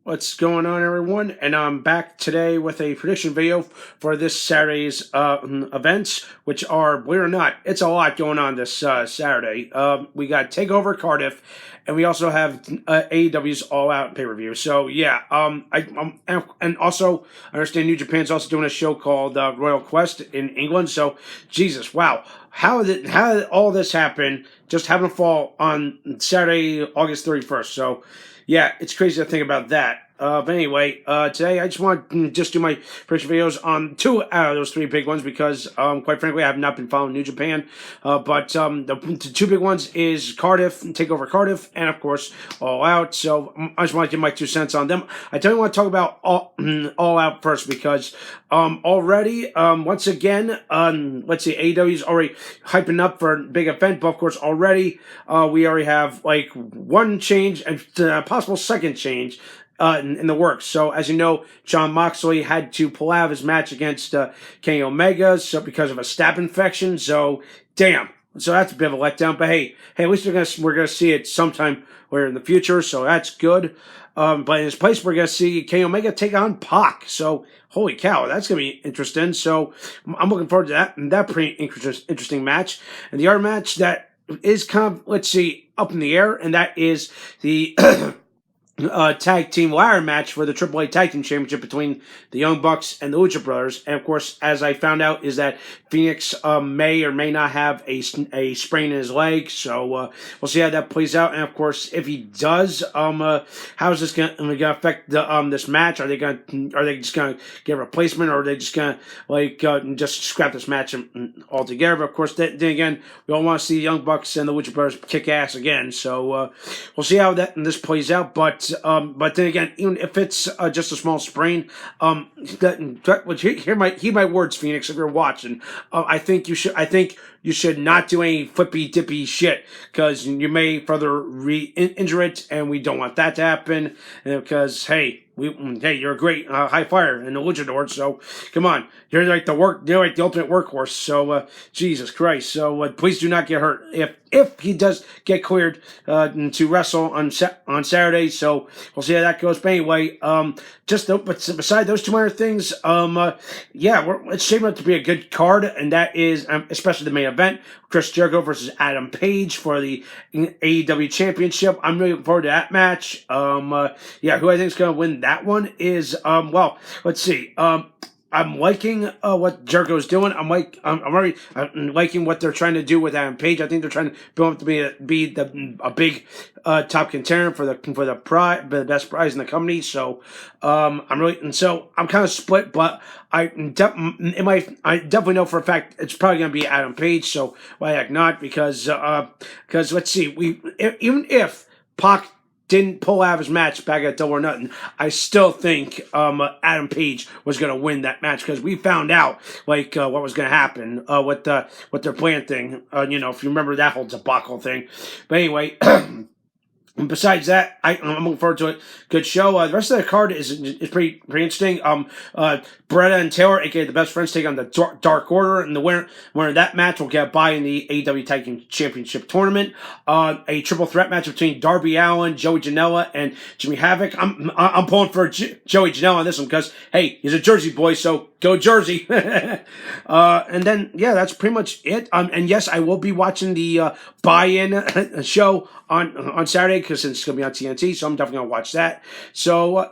What's going on, everyone? And I'm back today with a prediction video for this Saturday's events, which are, believe it or not, it's a lot going on this Saturday. We got Takeover Cardiff, and we also have AEW's All Out pay-per-view. So yeah, and also I understand New Japan's also doing a show called Royal Quest in England. So Jesus, wow. How did all this happen? Just having to fall on Saturday, August 31st. So yeah, it's crazy to think about that. But anyway, today I just want to just do my first videos on two out of those three big ones because, quite frankly, I have not been following New Japan. But the two big ones is Cardiff, Takeover Cardiff, and of course All Out. So I just want to give my 2 cents on them. I definitely want to talk about All Out first because already, once again, let's see, AEW's already hyping up for a big event, but of course already we already have like one change and possible second change in the works. So, as you know, John Moxley had to pull out of his match against Kenny Omega because of a staph infection. So, damn. So that's a bit of a letdown. But hey, at least we're gonna see it sometime later in the future. So that's good. But in his place, we're gonna see Kenny Omega take on Pac. So holy cow, that's gonna be interesting. So I'm looking forward to that. And that pretty interesting match. And the other match that is kind of, let's see, up in the air, and that is the tag team ladder match for the AAA Tag Team Championship between the Young Bucks and the Lucha Brothers. And of course, as I found out, is that Phoenix may or may not have a sprain in his leg. So we'll see how that plays out. And of course, if he does, how is this going to affect this match? Are they just going to get a replacement, or are they just going to just scrap this match altogether? But of course, then again, we all want to see the Young Bucks and the Lucha Brothers kick ass again. So we'll see how this plays out. But then again, even if it's just a small sprain, hear my words, Phoenix. If you're watching, I think you should not do any flippy dippy shit because you may further injure it, and we don't want that to happen. Because hey, you're a great high flyer in the luchador, so come on, you're like the ultimate workhorse. So Jesus Christ, so please do not get hurt if he does get cleared to wrestle on Saturday. So we'll see how that goes. But anyway, but beside those two minor things, it's shaping up to be a good card, and that is especially the main event: Chris Jericho versus Adam Page for the AEW Championship. I'm really looking forward to that match. Who I think is going to win that one is let's see. I'm liking what Jericho's doing. I'm liking what they're trying to do with Adam Page. I think they're trying to build him to be a big top contender for the best prize in the company. So I'm kind of split, but I definitely know for a fact it's probably going to be Adam Page. So why the heck not? Because let's see, even if Pac didn't pull out of his match back at Double or Nothing, I still think Adam Page was going to win that match because we found out what was going to happen with their plan thing. If you remember that whole debacle thing. But anyway. Besides that, I'm looking forward to it. Good show. The rest of the card is pretty interesting. Beretta and Taylor, aka the Best Friends, take on the Dark Order, and the winner of that match will get by in the AEW Tag Team Championship tournament. A triple threat match between Darby Allin, Joey Janela, and Jimmy Havoc. I'm pulling for Joey Janela on this one because hey, he's a Jersey boy, so go Jersey. And then that's pretty much it. And yes, I will be watching the buy-in show on Saturday because it's going to be on TNT, so I'm definitely going to watch that. So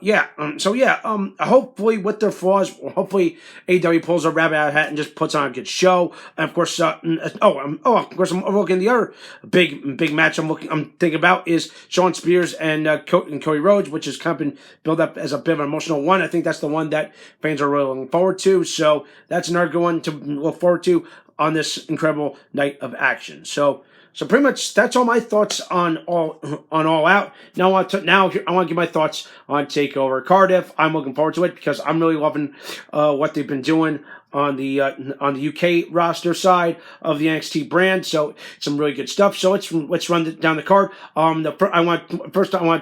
hopefully with their flaws, hopefully AEW pulls a rabbit out of the hat and just puts on a good show. And of course, I'm looking the other big match I'm thinking about is Shawn Spears and Cody Rhodes, which has kind of been built up as a bit of an emotional one. I think that's the one that fans are really looking forward to. So that's another good one to look forward to on this incredible night of action. So pretty much that's all my thoughts on All Out. Now I want to give my thoughts on Takeover Cardiff. I'm looking forward to it because I'm really loving what they've been doing on the UK roster side of the NXT brand. So some really good stuff. So let's run down the card. I want to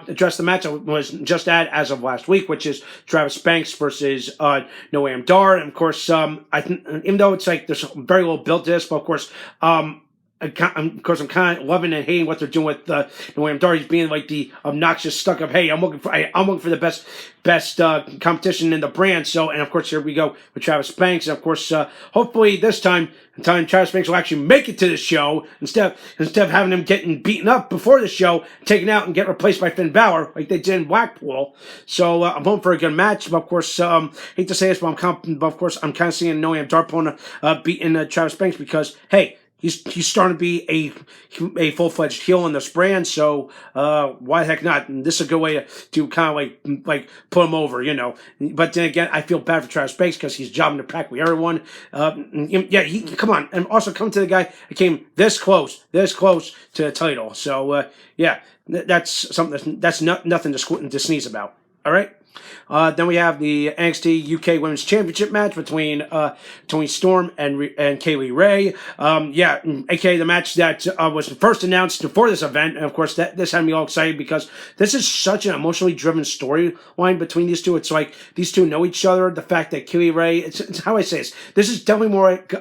address the match I was just at as of last week, which is Travis Banks versus Noam Dar. And of course, even though it's like there's very little build to this, but of course, of course, I'm kind of loving and hating what they're doing with Noam Dar. He's being like the obnoxious stuck up. Hey, I'm looking for the best competition in the brand. So, and of course, here we go with Travis Banks. And of course, hopefully this time Travis Banks will actually make it to the show instead of having him getting beaten up before the show, taken out and get replaced by Finn Balor like they did in Blackpool. So I'm hoping for a good match. But of course, hate to say this, but of course I'm kind of seeing Noam Dar beating Travis Banks because hey. He's starting to be a full-fledged heel in this brand, so why the heck not? And this is a good way to kind of like put him over, you know. But then again, I feel bad for Travis Banks because he's jobbing to practically everyone. Yeah, come on, and also come to the guy that came this close to the title. So yeah, that's something that's nothing to sneeze about. All right. Then we have the NXT UK Women's Championship match between Toni Storm and Kaylee Ray. Yeah, aka the match that was first announced for this event. And of course, this had me all excited because this is such an emotionally driven storyline between these two. It's like these two know each other. The fact that Kaylee Ray, it's how I say this is definitely more like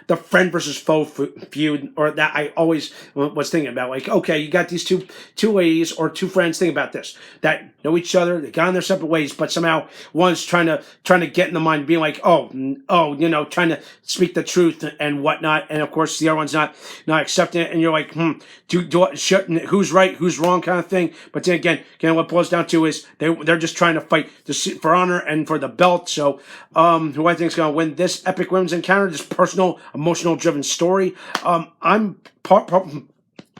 the friend versus foe feud, or that I always was thinking about. Like, okay, you got these two ladies or two friends. Think about this, that know each other. They got in their separate ways, but somehow one's trying to get in the mind, being like, oh, you know, trying to speak the truth and whatnot, and of course the other one's not accepting it, and you're like, who's right, who's wrong, kind of thing. But then again, what it boils down to is they're just trying to fight for honor and for the belt. So, who I think is going to win this epic women's encounter, this personal, emotional driven story?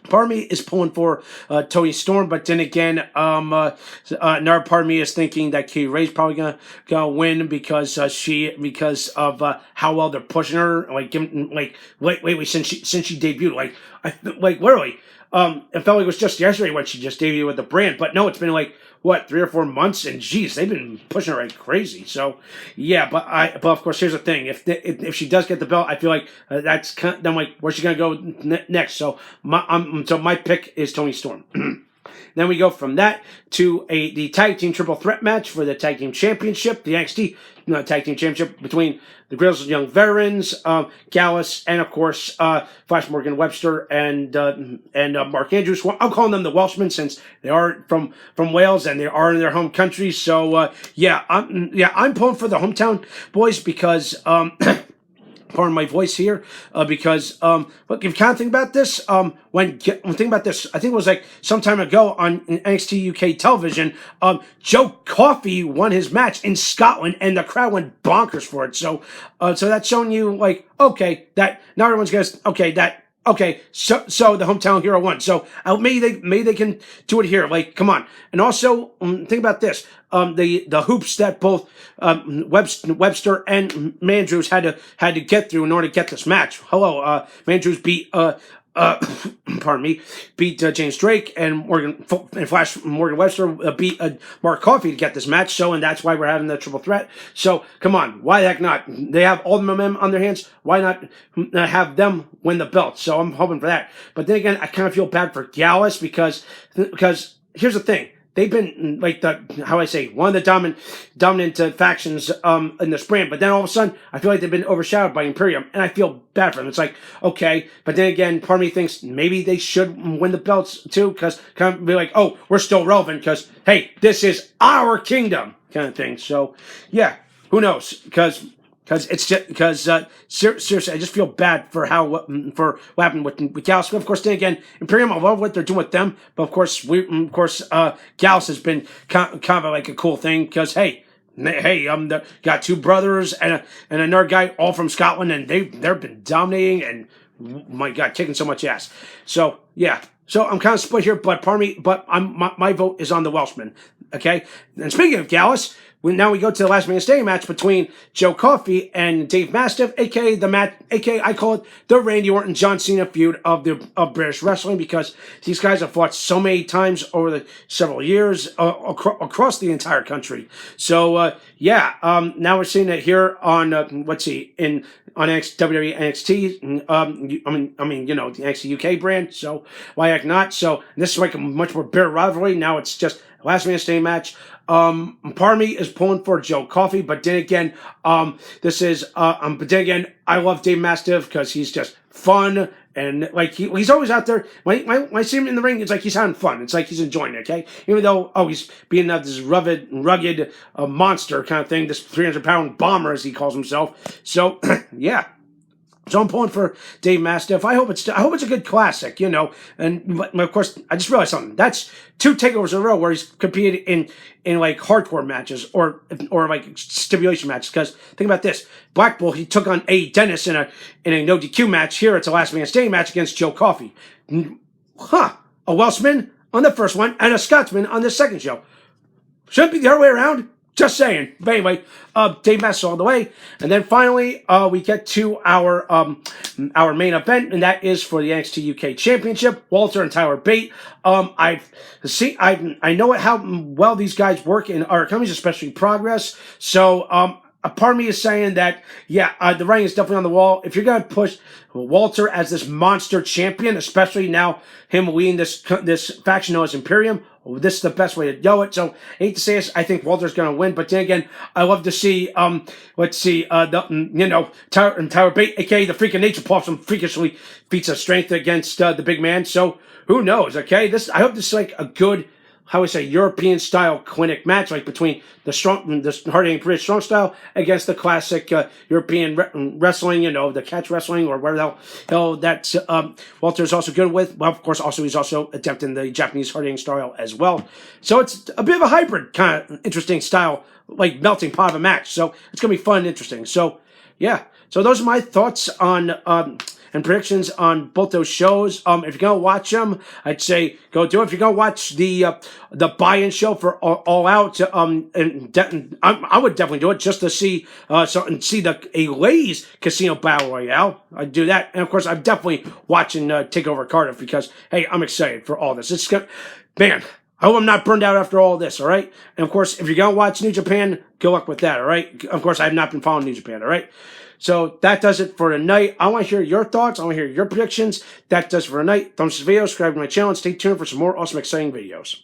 Part of me is pulling for Toni Storm, but then again, another part of me is thinking that Kaylee Ray's probably gonna win because of how well they're pushing her. Like, wait, since she debuted, like literally, it felt like it was just yesterday when she just debuted with the brand, but no, it's been like what 3 or 4 months, and geez, they've been pushing her like crazy. So yeah, but of course, here's the thing: if she does get the belt, I feel like that's kind of, I'm like, where's she gonna go next? So my pick is Toni Storm. Then we go from that to the tag team triple threat match for the tag team championship, the NXT tag team championship between the Grizzled Young Veterans, Gallus, and of course Flash Morgan Webster and Mark Andrews. Well, I'm calling them the Welshmen since they are from Wales and they are in their home country. So I'm pulling for the hometown boys because. Pardon my voice here, because look, if you kind of think about this, when think about this, I think it was like some time ago on NXT UK television, Joe Coffey won his match in Scotland, and the crowd went bonkers for it. So that's showing you like, okay, that not everyone's gonna, so the hometown hero won. So maybe they can do it here. Like, come on. And also, think about this. The hoops that both Webster and Mandrews had to get through in order to get this match. Hello, Mandrews beat beat James Drake, and Flash Morgan Webster beat Mark Coffey to get this match. So, and that's why we're having the triple threat. So, come on, why the heck not? They have all the momentum on their hands. Why not have them win the belt? So, I'm hoping for that. But then again, I kind of feel bad for Gallus because here's the thing. They've been like one of the dominant factions in this brand, but then all of a sudden I feel like they've been overshadowed by Imperium, and I feel bad for them. It's like, okay, but then again, part of me thinks maybe they should win the belts too, because kind of be like, oh, we're still relevant because hey, this is our kingdom kind of thing. So yeah, who knows? Because it's just seriously, I just feel bad for what happened with Gallus. Of course, then again, Imperium, I love what they're doing with them, but of course, Gallus has been kind of like a cool thing because hey, got 2 brothers and another guy all from Scotland, and they've been dominating and my God, kicking so much ass. So yeah. So I'm kind of split here, but my vote is on the Welshman. Okay. And speaking of Gallus, now we go to the last man standing match between Joe Coffey and Dave Mastiff, aka I call it the Randy Orton John Cena feud of British wrestling, because these guys have fought so many times over the several years across the entire country. So now we're seeing it here on on WWE NXT. The NXT UK brand. So why heck not? So this is like a much more bitter rivalry. Now it's just last man standing match. Part of me is pulling for Joe Coffey, but then again, I love Dave Mastiff because he's just fun And like he's always out there. When I see him in the ring, it's like he's having fun. It's like he's enjoying it. Okay, even though he's being this rugged monster kind of thing, this 300-pound bomber as he calls himself. So yeah. So I'm pulling for Dave Mastiff. I hope it's a good classic, And of course, I just realized something. That's 2 takeovers in a row where he's competed in like hardcore matches or like stipulation matches. Because think about this: Blackpool, he took on A. Dennis in a no DQ match. Here it's a last man standing match against Joe Coffey. A Welshman on the first one and a Scotsman on the second show. Shouldn't be the other way around. Just saying. But anyway, Dave Mastiff all the way. And then finally, we get to our main event, and that is for the NXT UK Championship. Walter and Tyler Bate. I know how well these guys work in our companies, especially Progress. So, a part of me is saying that, the writing is definitely on the wall. If you're going to push Walter as this monster champion, especially now him leading this faction known as Imperium, this is the best way to go it. So, I hate to say this, I think Walter's going to win. But then again, I love to see, Tyler Bate, aka the Freak of Nature, possum freakishly feats of strength against the big man. So, who knows, okay? I hope this is like a good, how we say, European-style clinic match, like between the hard-hitting British strong style against the classic European wrestling, the catch wrestling or whatever the hell that Walter is also good with. Well, of course, he's also attempting the Japanese hard-hitting style as well. So it's a bit of a hybrid kind of interesting style, like melting pot of a match. So it's going to be fun and interesting. So, yeah. So those are my thoughts on and predictions on both those shows. If you're gonna watch them, I'd say go do it. If you're gonna watch the buy-in show for All Out, I would definitely do it just to see a ladies casino battle royale. I'd do that, and of course, I'm definitely watching Takeover Cardiff because hey, I'm excited for all this. Man. I hope I'm not burned out after all this, all right? And of course, if you're going to watch New Japan, good luck with that, all right? Of course, I have not been following New Japan, all right? So that does it for tonight. I want to hear your thoughts. I want to hear your predictions. That does it for tonight. Thumbs up the video, subscribe to my channel, and stay tuned for some more awesome, exciting videos.